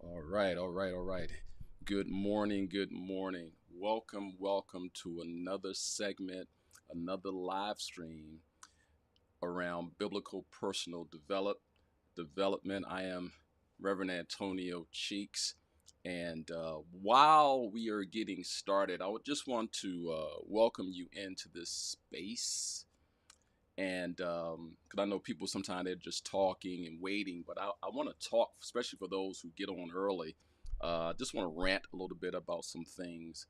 All right, all right, all right. Good morning, good morning. Welcome to another segment, another live stream around biblical personal development. I am Reverend Antonio Cheeks, and while we are getting started, I would just want to welcome you into this space. And because I know people sometimes they're just talking and waiting, but I want to talk, especially for those who get on early. I just want to rant a little bit about some things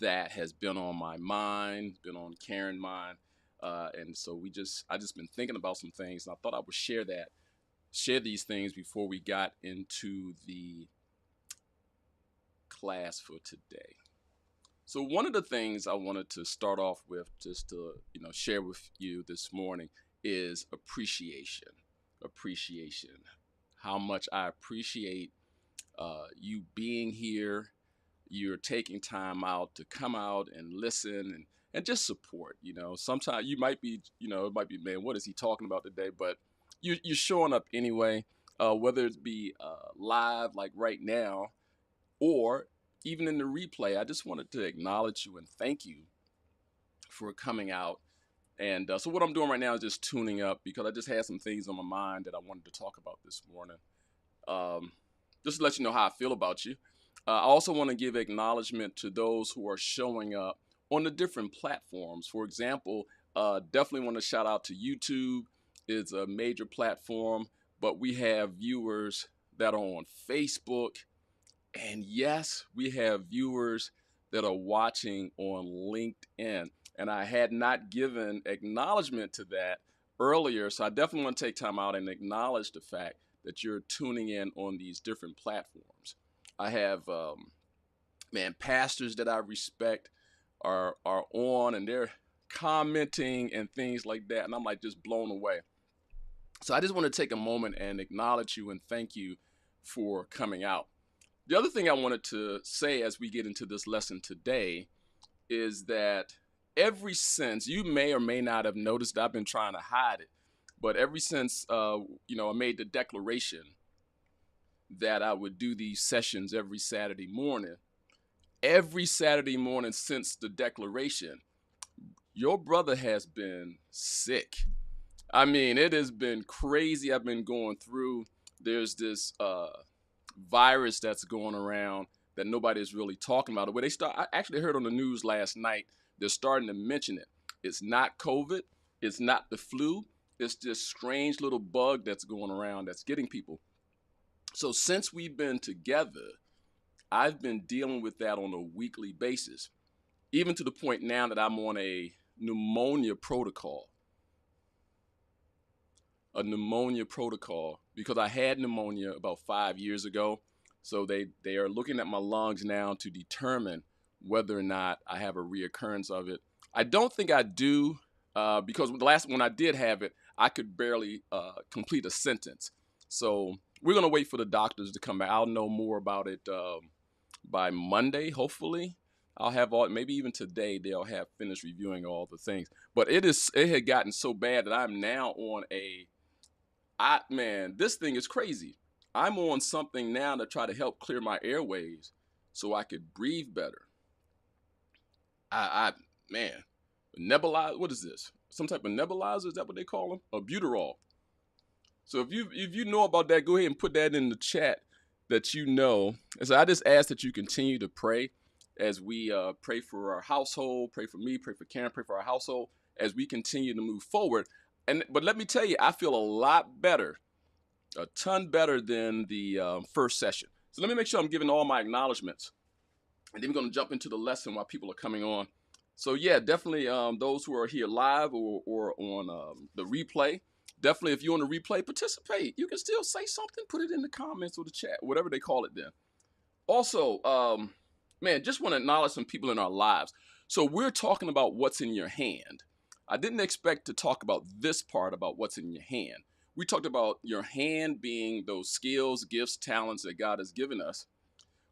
that has been on my mind, been on Karen's mind, and so I just been thinking about some things, and I thought I would share these things before we got into the class for today. So one of the things I wanted to start off with, just to share with you this morning, is appreciation. Appreciation. How much I appreciate you being here. You're taking time out to come out and listen and just support. Sometimes you might be, it might be, man, what is he talking about today? But you're showing up anyway, whether it be live like right now or even in the replay. I just wanted to acknowledge you and thank you for coming out. And so what I'm doing right now is just tuning up because I just had some things on my mind that I wanted to talk about this morning. Just to let you know how I feel about you. I also want to give acknowledgement to those who are showing up on the different platforms. For example, definitely want to shout out to YouTube. It's a major platform, but we have viewers that are on Facebook, and yes, we have viewers that are watching on LinkedIn. And I had not given acknowledgement to that earlier. So I definitely want to take time out and acknowledge the fact that you're tuning in on these different platforms. I have, pastors that I respect are on and they're commenting and things like that. And I'm like just blown away. So I just want to take a moment and acknowledge you and thank you for coming out. The other thing I wanted to say as we get into this lesson today is that you may or may not have noticed, I've been trying to hide it, but ever since I made the declaration that I would do these sessions every Saturday morning since the declaration, your brother has been sick. I mean, it has been crazy. I've been going through. There's this virus that's going around that nobody's really talking about. Where I actually heard on the news last night, they're starting to mention it. It's not COVID. It's not the flu. It's this strange little bug that's going around that's getting people. So since we've been together, I've been dealing with that on a weekly basis, even to the point now that I'm on a pneumonia protocol. A pneumonia protocol because I had pneumonia about 5 years ago. So they are looking at my lungs now to determine whether or not I have a reoccurrence of it. I don't think I do because the last when I did have it, I could barely complete a sentence. So we're gonna wait for the doctors to come back. I'll know more about it by Monday, hopefully. I'll have all, maybe even today they'll have finished reviewing all the things. But it had gotten so bad that I'm now on this thing is crazy. I'm on something now to try to help clear my airways so I could breathe better. I man, nebulizer. What is this? Some type of nebulizer? Is that what they call them? Albuterol. So if you know about that, go ahead and put that in the chat that you know. And so I just ask that you continue to pray as we pray for our household, pray for me, pray for Karen, pray for our household as we continue to move forward. But let me tell you, I feel a lot better, a ton better than the first session. So let me make sure I'm giving all my acknowledgments, and then we're going to jump into the lesson while people are coming on. So yeah, definitely those who are here live or on the replay, definitely if you're on the replay, participate. You can still say something, put it in the comments or the chat, whatever they call it then. Also, just want to acknowledge some people in our lives. So we're talking about what's in your hand. I didn't expect to talk about this part about what's in your hand. We talked about your hand being those skills, gifts, talents that God has given us.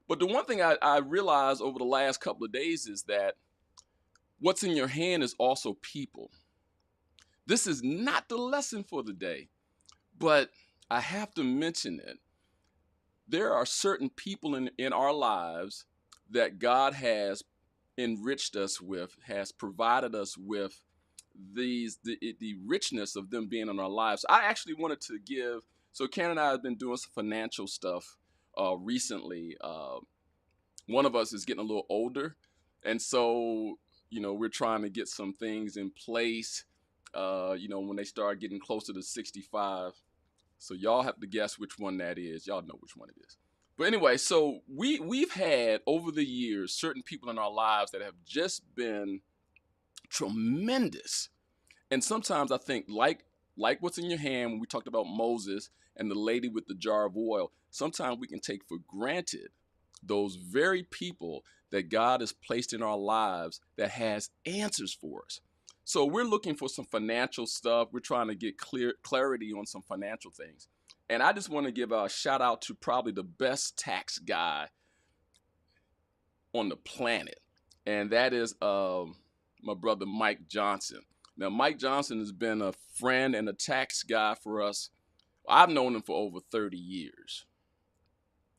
But the one thing I realized over the last couple of days is that what's in your hand is also people. This is not the lesson for the day, but I have to mention it. there are certain people in our lives that God has enriched us with, has provided us with the richness of them being in our lives. I actually wanted to give. So Karen and I have been doing some financial stuff recently. One of us is getting a little older, and so we're trying to get some things in place. When they start getting closer to 65. So y'all have to guess which one that is. Y'all know which one it is. But anyway, so we've had over the years certain people in our lives that have just been tremendous. And sometimes I think like what's in your hand when we talked about Moses and the lady with the jar of oil, sometimes we can take for granted those very people that God has placed in our lives that has answers for us. So we're looking for some financial stuff. We're trying to get clarity on some financial things. And I just want to give a shout out to probably the best tax guy on the planet. And that is my brother Mike Johnson. Now, Mike Johnson has been a friend and a tax guy for us. I've known him for over 30 years.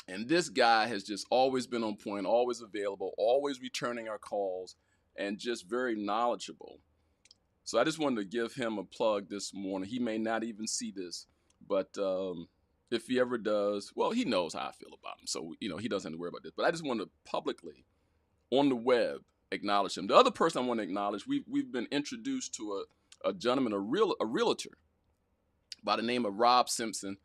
And this guy has just always been on point, always available, always returning our calls, and just very knowledgeable. So I just wanted to give him a plug this morning. He may not even see this, but if he ever does, well, he knows how I feel about him. So, he doesn't have to worry about this. But I just want to publicly, on the web, acknowledge him. The other person I want to acknowledge, we've been introduced to a gentleman, a realtor by the name of Rob Simpson.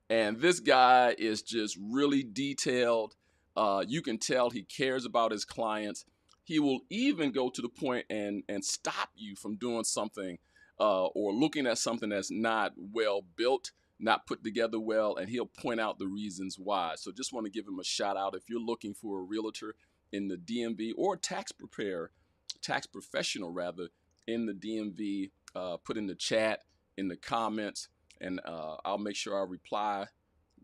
And this guy is just really detailed. You can tell he cares about his clients. He will even go to the point and stop you from doing something or looking at something that's not well built, not put together well, and he'll point out the reasons why. So just want to give him a shout out. If you're looking for a realtor in the DMV or a tax professional rather, in the DMV, put in the chat, in the comments, and I'll make sure I reply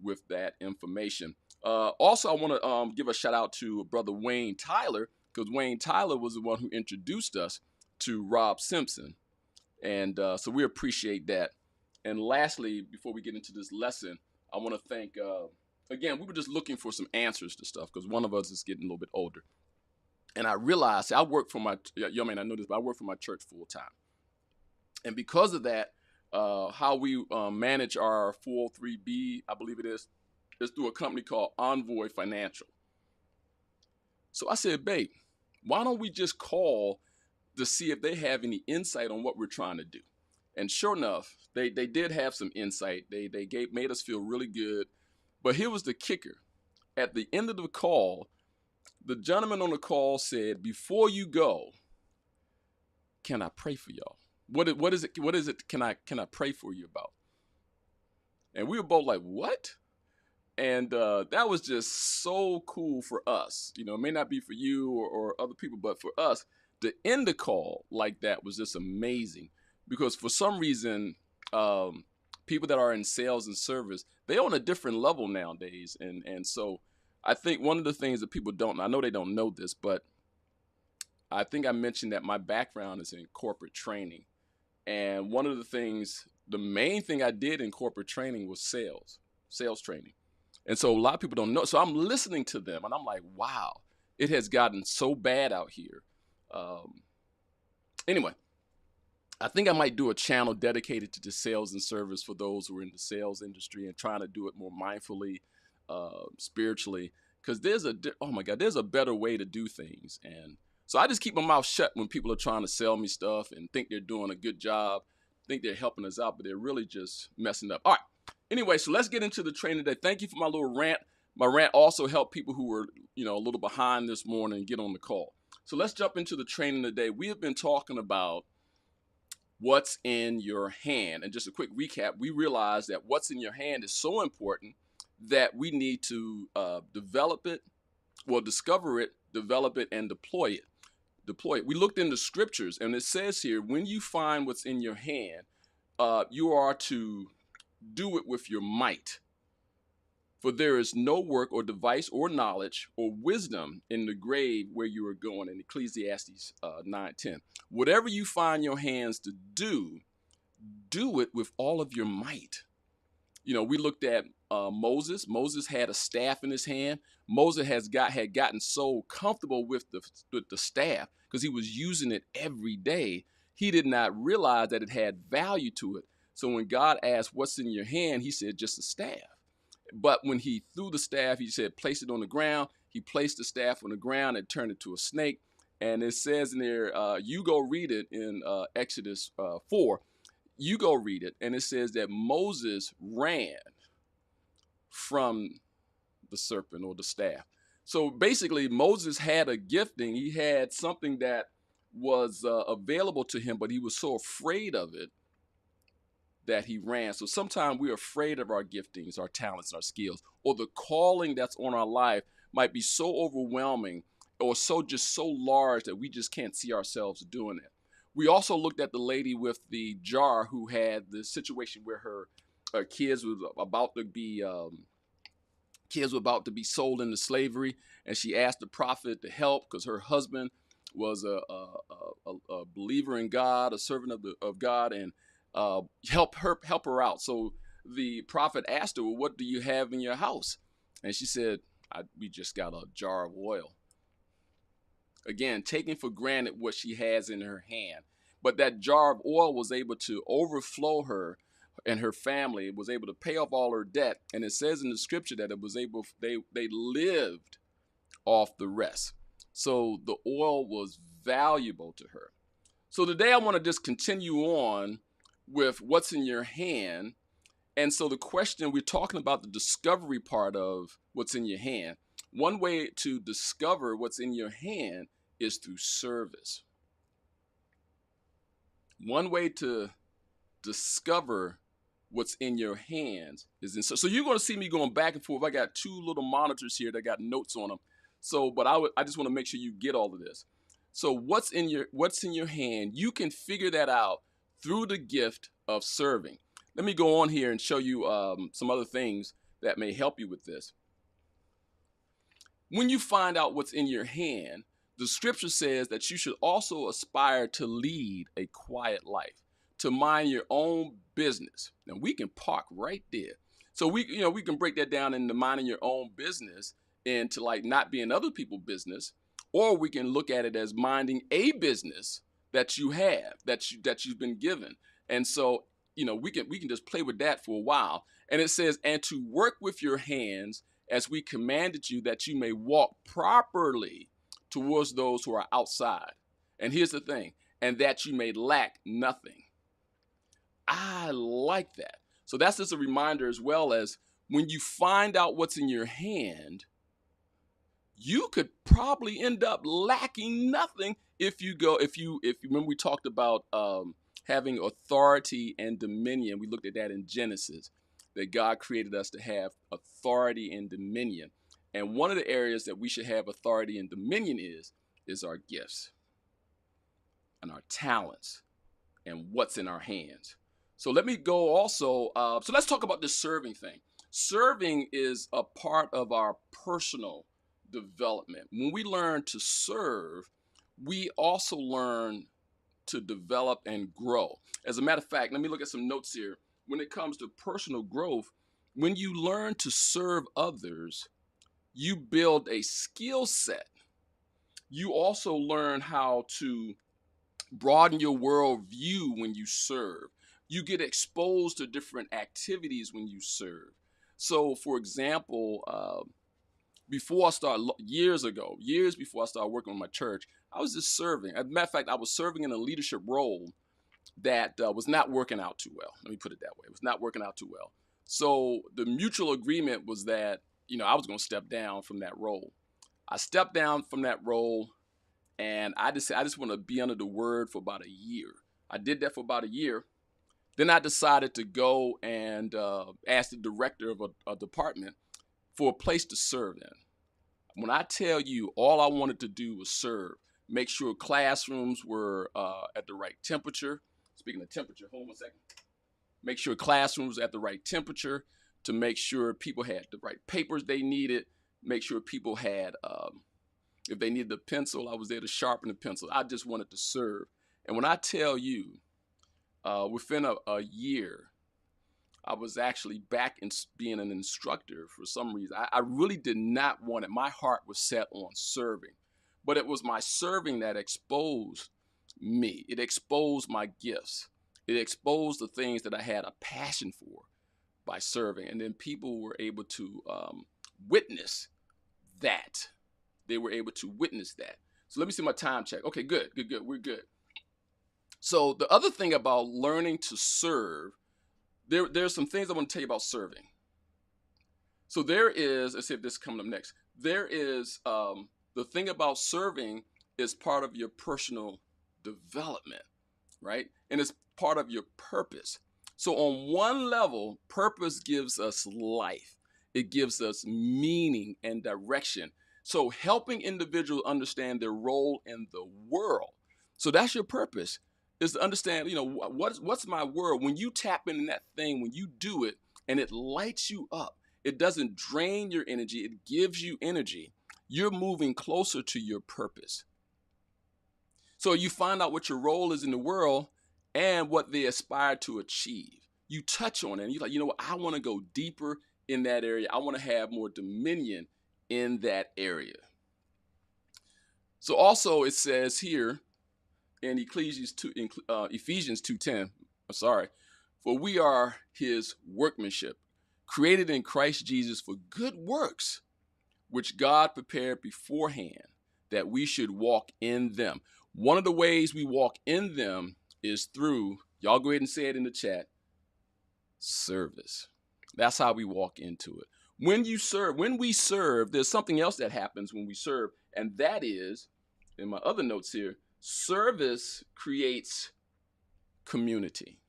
with that information. Also, I want to give a shout out to brother Wayne Tyler, because Wayne Tyler was the one who introduced us to Rob Simpson. And so we appreciate that. And lastly, before we get into this lesson, I want to thank, again, we were just looking for some answers to stuff because one of us is getting a little bit older. And I realized I work for y'all may not know this, but I work for my church full time. And because of that, how we manage our 403B, I believe it is through a company called Envoy Financial. So I said, babe, why don't we just call to see if they have any insight on what we're trying to do? And sure enough, they did have some insight. They made us feel really good. But here was the kicker. At the end of the call, the gentleman on the call said, before you go, can I pray for y'all? What is it can I pray for you about? And we were both like, what? And that was just so cool for us. It may not be for you or other people, but for us, to end the call like that was just amazing. Because for some reason, people that are in sales and service, they're on a different level nowadays. And so I think one of the things that people don't, I know they don't know this, but I think I mentioned that my background is in corporate training. And one of the main thing I did in corporate training was sales training. And so a lot of people don't know. So I'm listening to them and I'm like, wow, it has gotten so bad out here. Anyway, I think I might do a channel dedicated to the sales and service for those who are in the sales industry and trying to do it more mindfully, spiritually, because there's a better way to do things. And so I just keep my mouth shut when people are trying to sell me stuff and think they're doing a good job, think they're helping us out, but they're really just messing up. All right. Anyway, so let's get into the training today. Thank you for my little rant. My rant also helped people who were, a little behind this morning get on the call. So let's jump into the training today. We have been talking about what's in your hand. And just a quick recap, we realized that what's in your hand is so important that we need to discover it, develop it, and deploy it. We looked in the scriptures, and it says here, when you find what's in your hand, you are to do it with your might. For there is no work or device or knowledge or wisdom in the grave where you are going, in Ecclesiastes 9:10. Whatever you find your hands to do it with all of your might. We looked at Moses. Moses had a staff in his hand. Moses had gotten so comfortable with the staff because he was using it every day. He did not realize that it had value to it. So when God asked, "What's in your hand?" he said, "Just a staff." But when he threw the staff, he said, "Place it on the ground." He placed the staff on the ground and turned it to a snake. And it says in there, you go read it in Exodus 4. You go read it, and it says that Moses ran from the serpent or the staff. So basically, Moses had a gifting. He had something that was available to him, but he was so afraid of it that he ran. So sometimes we're afraid of our giftings, our talents, our skills, or the calling that's on our life might be so overwhelming or so large that we just can't see ourselves doing it. We also looked at the lady with the jar who had the situation where her kids was about to be sold into slavery, and she asked the prophet to help because her husband was a believer in God, a servant of God, and help her out. So the prophet asked her, "Well, what do you have in your house?" And she said, "We just got a jar of oil." Again, taking for granted what she has in her hand. But that jar of oil was able to overflow her and her family. It was able to pay off all her debt. And it says in the scripture that they lived off the rest. So the oil was valuable to her. So today I want to just continue on with what's in your hand. And so the question, we're talking about the discovery part of what's in your hand. One way to discover what's in your hand is through service. One way to discover what's in your hands is in. So you're going to see me going back and forth. I got two little monitors here that got notes on them. So, but I just want to make sure you get all of this. So what's in your hand? You can figure that out through the gift of serving. Let me go on here and show you some other things that may help you with this. When you find out what's in your hand, the scripture says that you should also aspire to lead a quiet life, to mind your own business. Now we can park right there. So we can break that down into minding your own business into like not being other people's business, or we can look at it as minding a business that you have, that you've been given. And so, we can just play with that for a while. And it says, "And to work with your hands as we commanded you, that you may walk properly towards those who are outside." And here's the thing, "and that you may lack nothing." I like that. So that's just a reminder as well, as when you find out what's in your hand, you could probably end up lacking nothing if you remember we talked about having authority and dominion. We looked at that in Genesis, that God created us to have authority and dominion. And one of the areas that we should have authority and dominion is our gifts and our talents and what's in our hands. So let me go also, so let's talk about this serving thing. Serving is a part of our personal development. When we learn to serve, we also learn to develop and grow. As a matter of fact, let me look at some notes here. When it comes to personal growth, when you learn to serve others, you build a skill set. You also learn how to broaden your worldview when you serve. You get exposed to different activities when you serve. So, for example, before I started, years before I started working with my church, I was just serving. As a matter of fact, I was serving in a leadership role that was not working out too well. Let me put it that way. It was not working out too well. So the mutual agreement was that, I was going to step down from that role. I stepped down from that role, and I just want to be under the word for about a year. I did that for about a year. Then I decided to go and ask the director of a department for a place to serve in. When I tell you, all I wanted to do was serve, make sure classrooms were at the right temperature. Speaking of temperature, hold on a second. Make sure classrooms at the right temperature, to make sure people had the right papers they needed, make sure people had, if they needed a pencil, I was there to sharpen the pencil. I just wanted to serve. And when I tell you, within a year, I was actually back in being an instructor for some reason. I really did not want it. My heart was set on serving, but it was my serving that exposed me. It exposed my gifts. It exposed the things that I had a passion for by serving. And then people were able to witness that. They were able to witness that. So let me see my time check. Okay, good. We're good. So the other thing about learning to serve, there's some things I want to tell you about serving. So there is, let's see if this is coming up next. There is the thing about serving is part of your personal development, right? And it's part of your purpose. So on one level, purpose gives us life. It gives us meaning and direction. So helping individuals understand their role in the world. So that's your purpose, is to understand, what's my world? When you tap into that thing, when you do it and it lights you up, it doesn't drain your energy, it gives you energy. You're moving closer to your purpose. So you find out what your role is in the world and what they aspire to achieve. You touch on it and you're like, you know what, I want to go deeper in that area. I want to have more dominion in that area. So also it says here in Ephesians 2:10, for we are his workmanship, created in Christ Jesus for good works, which God prepared beforehand that we should walk in them. One of the ways we walk in them is through, y'all go ahead and say it in the chat, service. That's how we walk into it. When we serve, there's something else that happens when we serve, and that is, in my other notes here, service creates community.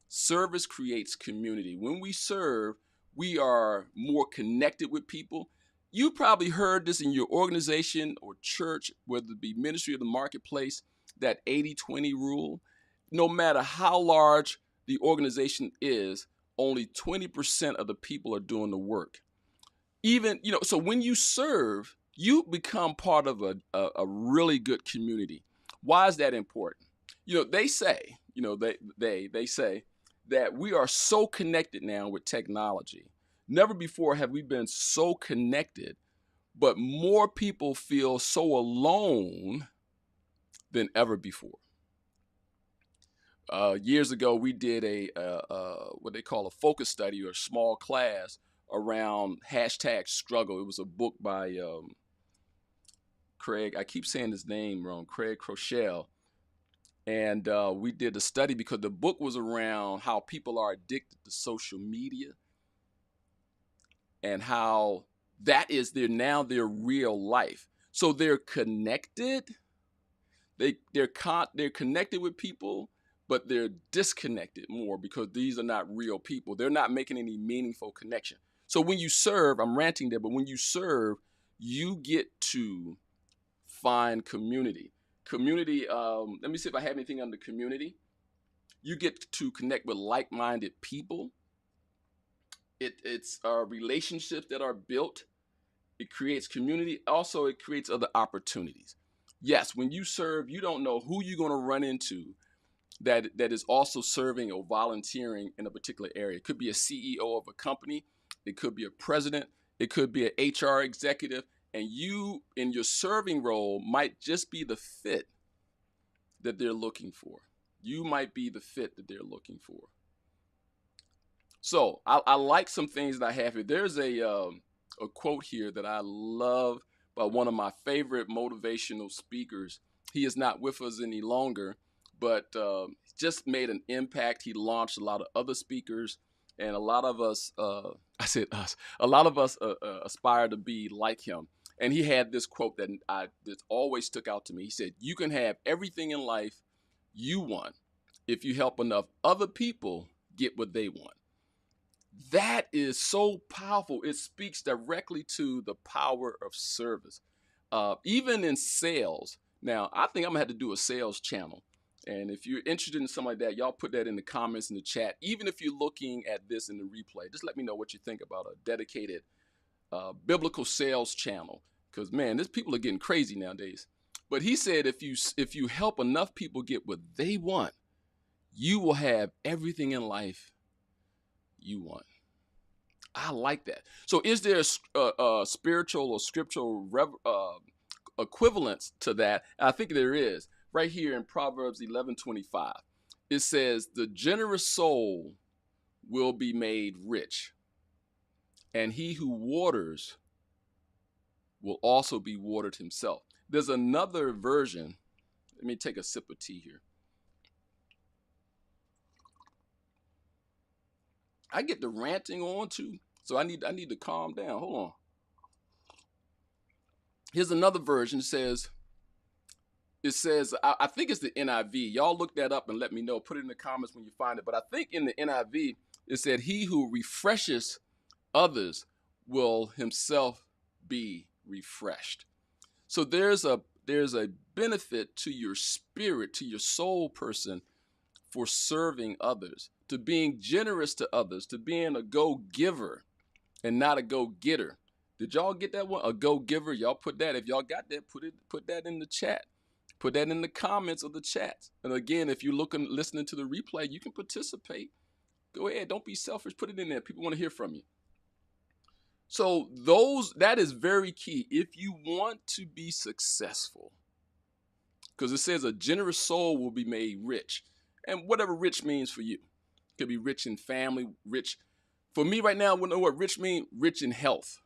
Service creates community. When we serve, we are more connected with people. You probably heard this in your organization or church, whether it be ministry or the marketplace, that 80-20 rule. No matter how large the organization is, only 20% of the people are doing the work. So when you serve, you become part of a really good community. Why is that important? They say, they say that we are so connected now with technology. Never before have we been so connected, but more people feel so alone than ever before. Years ago, we did what they call a focus study or a small class around #struggle. It was a book by Craig, I keep saying his name wrong, Craig Groeschel. And we did a study because the book was around how people are addicted to social media and how that is their real life. So they're connected. They're connected with people, but they're disconnected more because these are not real people. They're not making any meaningful connection. So when you serve, I'm ranting there, but when you serve, you get to find community. Community, let me see if I have anything under community. You get to connect with like-minded people. It's relationships that are built. It creates community. Also, it creates other opportunities. Yes, when you serve, you don't know who you're going to run into that is also serving or volunteering in a particular area. It could be a CEO of a company. It could be a president. It could be an HR executive. And you, in your serving role, might just be the fit that they're looking for. You might be the fit that they're looking for. So I like some things that I have here. There's a quote here that I love by one of my favorite motivational speakers. He is not with us any longer, but just made an impact. He launched a lot of other speakers, and a lot of us, I said us, a lot of us aspire to be like him. And he had this quote that always stuck out to me. He said, "You can have everything in life you want if you help enough other people get what they want." That is so powerful. It speaks directly to the power of service. Even in sales. Now, I think I'm going to have to do a sales channel. And if you're interested in something like that, y'all put that in the comments in the chat. Even if you're looking at this in the replay, just let me know what you think about a dedicated biblical sales channel. Because, man, these people are getting crazy nowadays. But he said if you help enough people get what they want, you will have everything in life you want. I like that. So is there a spiritual or scriptural equivalence to that? I think there is. Right here in Proverbs 11:25, it says, "The generous soul will be made rich, and he who waters will also be watered himself." There's another version. Let me take a sip of tea here. I get the ranting on too, so I need to calm down. Hold on. Here's another version. It says, I think it's the NIV. Y'all look that up and let me know. Put it in the comments when you find it. But I think in the NIV, it said, "He who refreshes others will himself be refreshed." So there's a benefit to your spirit, to your soul person, for serving others, to being generous to others, to being a go-giver and not a go-getter. Did y'all get that one? A go-giver. Y'all put that. If y'all got that, put that in the chat. Put that in the comments of the chat. And again, if you're listening to the replay, you can participate. Go ahead. Don't be selfish. Put it in there. People want to hear from you. So that is very key. If you want to be successful, because it says a generous soul will be made rich. And whatever rich means for you. It could be rich in family, rich. For me right now, I know what rich means. Rich in health.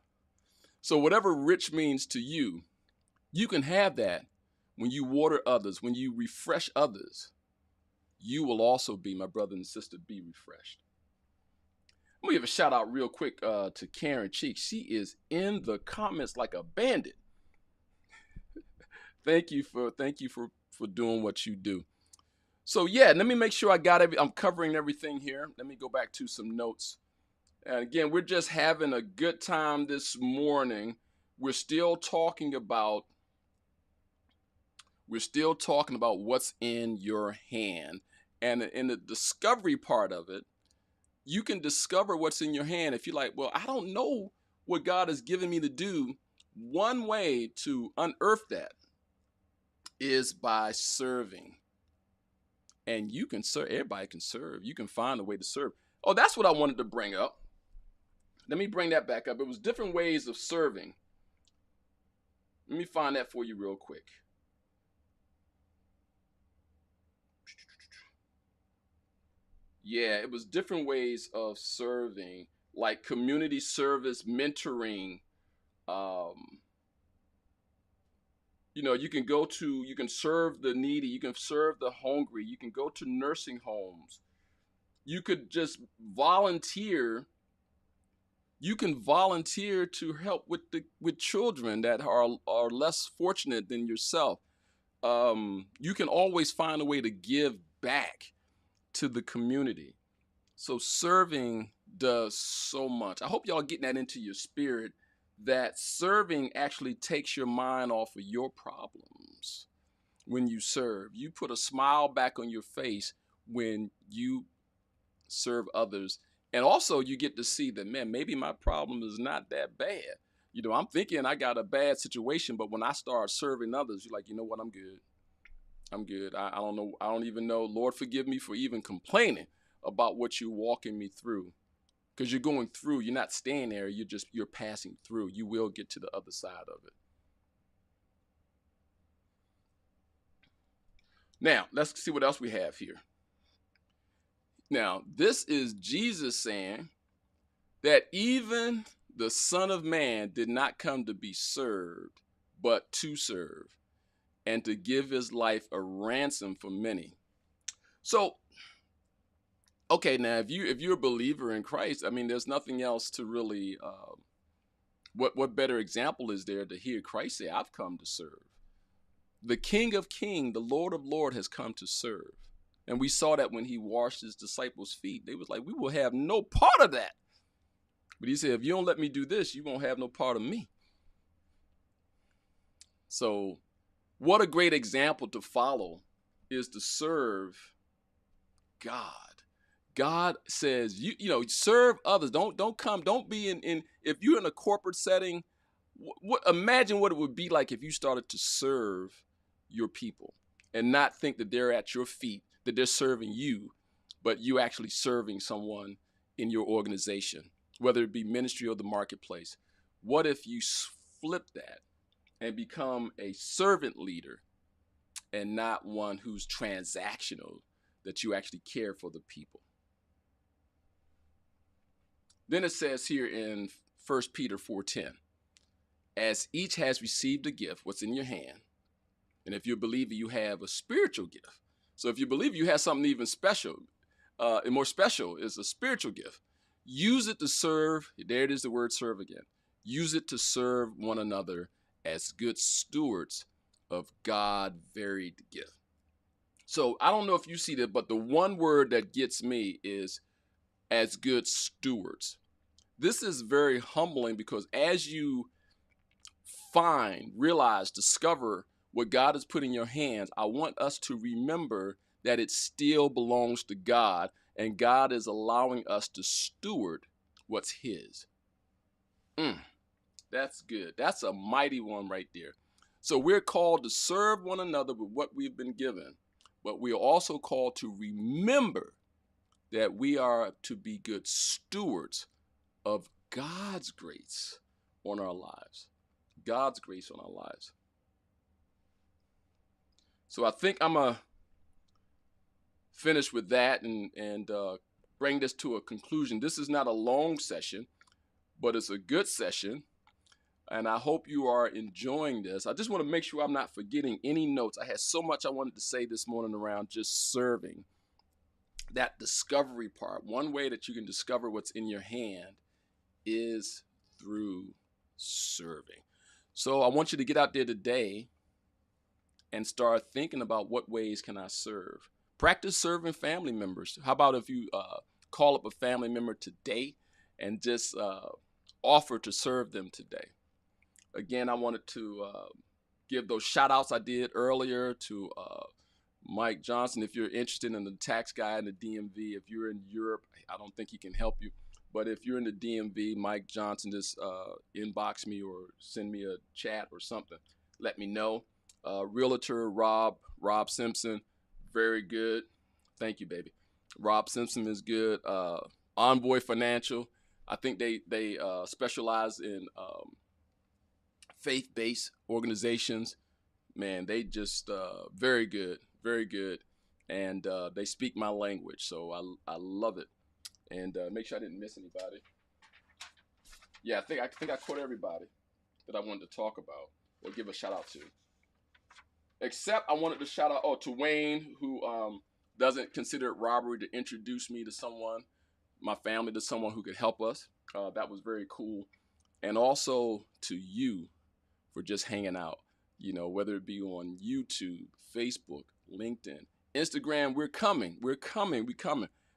So whatever rich means to you, you can have that when you water others, when you refresh others. You will also be, my brother and sister, be refreshed. I'm gonna give a shout out real quick to Karen Cheek. She is in the comments like a bandit. Thank you for doing what you do. So yeah, let me make sure I'm covering everything here. Let me go back to some notes. And again, we're just having a good time this morning. We're still talking about what's in your hand. And in the discovery part of it, you can discover what's in your hand. If you're like, well, I don't know what God has given me to do. One way to unearth that is by serving. And you can serve. Everybody can serve. You can find a way to serve. Oh, that's what I wanted to bring up. Let me bring that back up. It was different ways of serving. Let me find that for you real quick. Yeah, it was different ways of serving, like community service, mentoring. You can serve the needy, you can serve the hungry, you can go to nursing homes. You could just volunteer. You can volunteer to help with children that are less fortunate than yourself. You can always find a way to give back to the community. So serving does so much. I hope y'all getting that into your spirit, that serving actually takes your mind off of your problems. When you serve, you put a smile back on your face when you serve others. And also you get to see that, man, maybe my problem is not that bad. I'm thinking I got a bad situation, but when I start serving others, you're like, you know what, I'm good. I'm good. I don't know. I don't even know. Lord, forgive me for even complaining about what you're walking me through. Because you're going through, you're not staying there. You're passing through. You will get to the other side of it. Now, let's see what else we have here. Now, this is Jesus saying that even the Son of Man did not come to be served, but to serve, and to give his life a ransom for many. So, okay, now if you're a believer in Christ, I mean, there's nothing else to really. What better example is there to hear Christ say, "I've come to serve"? The King of Kings, the Lord of Lords, has come to serve, and we saw that when he washed his disciples' feet. They was like, "We will have no part of that." But he said, "If you don't let me do this, you won't have no part of me." So, what a great example to follow is to serve God. God says, serve others. Don't be in if you're in a corporate setting, imagine what it would be like if you started to serve your people and not think that they're at your feet, that they're serving you, but you actually serving someone in your organization, whether it be ministry or the marketplace? What if you flip that and become a servant leader and not one who's transactional, that you actually care for the people? Then it says here in 1 Peter 4:10, as each has received a gift, what's in your hand, and if you're a believer, you have a spiritual gift. So if you believe you have something even special, and more special is a spiritual gift. Use it to serve. There it is, the word serve again. Use it to serve one another as good stewards of God's varied gift. So I don't know if you see that, but the one word that gets me is as good stewards. This is very humbling, because as you realize, discover what God has put in your hands, I want us to remember that it still belongs to God, and God is allowing us to steward what's His. That's good. That's a mighty one right there. So we're called to serve one another with what we've been given, but we are also called to remember that we are to be good stewards of God's grace on our lives. God's grace on our lives. So I think I'm going to finish with that and bring this to a conclusion. This is not a long session, but it's a good session, and I hope you are enjoying this. I just want to make sure I'm not forgetting any notes. I had so much I wanted to say this morning around just serving. That discovery part. One way that you can discover what's in your hand is through serving. So I want you to get out there today and start thinking about, what ways can I serve? Practice serving family members. How about if you call up a family member today and just offer to serve them today? Again, I wanted to give those shout outs I did earlier to Mike Johnson. If you're interested in the tax guy in the DMV, if you're in Europe, I don't think he can help you. But if you're in the DMV, Mike Johnson, just inbox me or send me a chat or something. Let me know. Realtor Rob Simpson, very good. Thank you, baby. Rob Simpson is good. Envoy Financial, I think they specialize in faith-based organizations. Man, they just very good, and they speak my language, so I love it. And make sure I didn't miss anybody. Yeah, I think I caught everybody that I wanted to talk about or give a shout out to. Except I wanted to shout out to Wayne, who doesn't consider it robbery to introduce me to someone, my family, to someone who could help us. That was very cool. And also to you for just hanging out, whether it be on YouTube, Facebook, LinkedIn, Instagram. We're coming.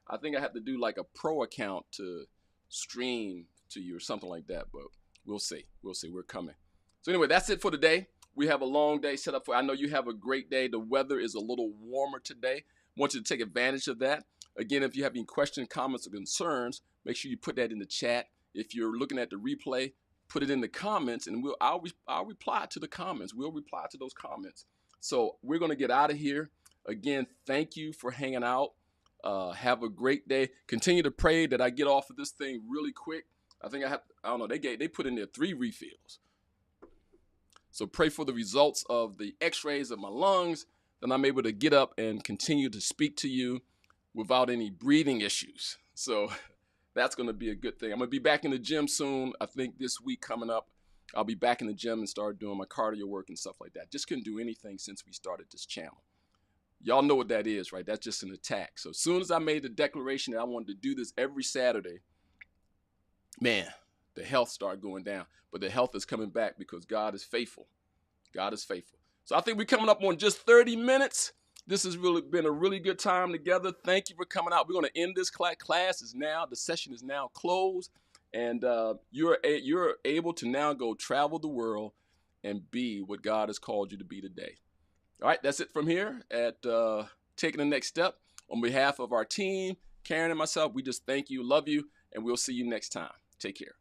I think I have to do like a pro account to stream to you or something like that, but we'll see. We're coming. So anyway, that's it for today. We have a long day set up for. I know you have a great day. The weather is a little warmer today. I want you to take advantage of that. Again, if you have any questions, comments, or concerns, make sure you put that in the chat. If you're looking at the replay, put it in the comments, and I'll reply to the comments. We'll reply to those comments. So we're going to get out of here. Again, thank you for hanging out. Have a great day. Continue to pray that I get off of this thing really quick. I think I don't know, they put in there 3 refills. So pray for the results of the x-rays of my lungs, then I'm able to get up and continue to speak to you without any breathing issues. So that's going to be a good thing. I'm going to be back in the gym soon. I think this week coming up, I'll be back in the gym and start doing my cardio work and stuff like that. Just couldn't do anything since we started this channel. Y'all know what that is, right? That's just an attack. So as soon as I made the declaration that I wanted to do this every Saturday, man, the health started going down. But the health is coming back because God is faithful. God is faithful. So I think we're coming up on just 30 minutes. This has really been a really good time together. Thank you for coming out. We're going to end this class. The session is now closed. And you're able to now go travel the world and be what God has called you to be today. All right, that's it from here at Taking the Next Step. On behalf of our team, Karen and myself, we just thank you, love you, and we'll see you next time. Take care.